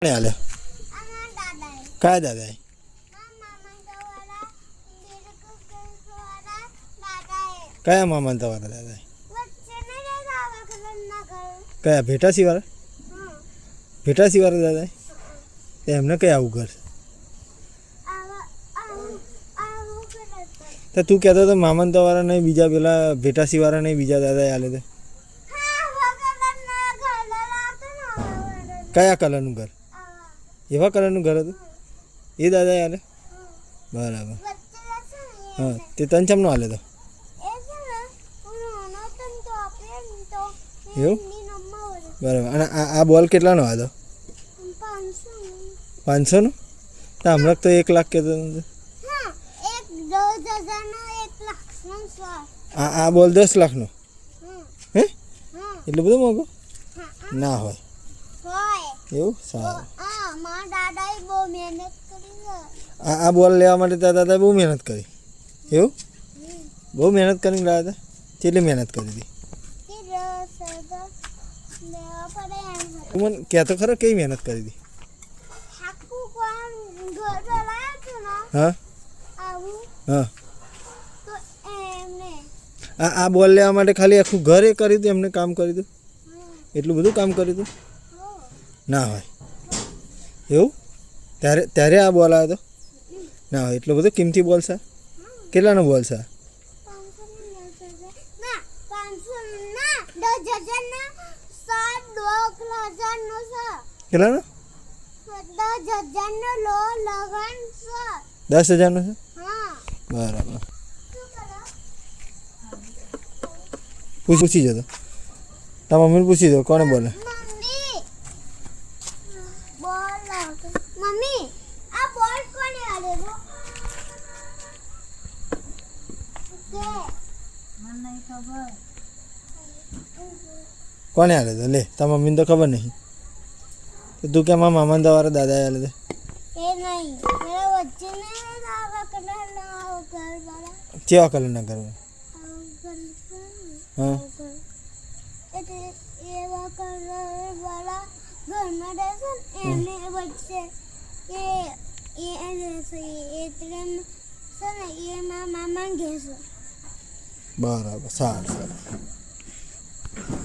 હાલે કયા દાદા કયા મામા તમારા દાદા કયા ભેટાસી વાળા દાદા એમને કયા આવું ઘર તો તું કહેતો તો મામા તમારા નહીં બીજા પેલા ભેટાસી વાળા નહીં બીજા દાદા હાલે તો કયા કલરનું ઘર એવા કલરનું ઘર હતું એ દાદા હાલે બરાબર હા તે તને ચમનો હાલે તો એવું બરાબર અને આ બોલ કેટલાનો હતો 500નો તો હમણાં તો 1 લાખ કહેતો આ બોલ 10 લાખનો હે એટલું બધું મોંઘું ના હોય એવું સારું આ બોલ લેવા માટે તારા દાદાએ બહુ મહેનત કરી એવું બહુ મહેનત કરીને લાવ્યા હતા કેટલી મહેનત કરી હતી મને કહેતો ખરો કેવી મહેનત કરી હતી હા હા આ બોલ લેવા માટે ખાલી આખું ઘરે કર્યું હતું એમને કામ કર્યું હતું એટલું બધું કામ કર્યું હતું ના હોય એવું ત્યારે આ બોલ આવ્યો હતો ના હોય એટલો બધો કિંમતી બોલ છે કેટલાનો બોલ છે કેટલાનો 10,000નો છે બરાબર પૂછી જતો તારા મમ્મીને પૂછી દો કોને બોલે કોને હાલે તો લે તારા મમ્મીને તો ખબર નહીં તો તું કે મારા મામા તમારા દાદા હાલે તો કેવા કલરના કરવા હા બરાબર સારું સારું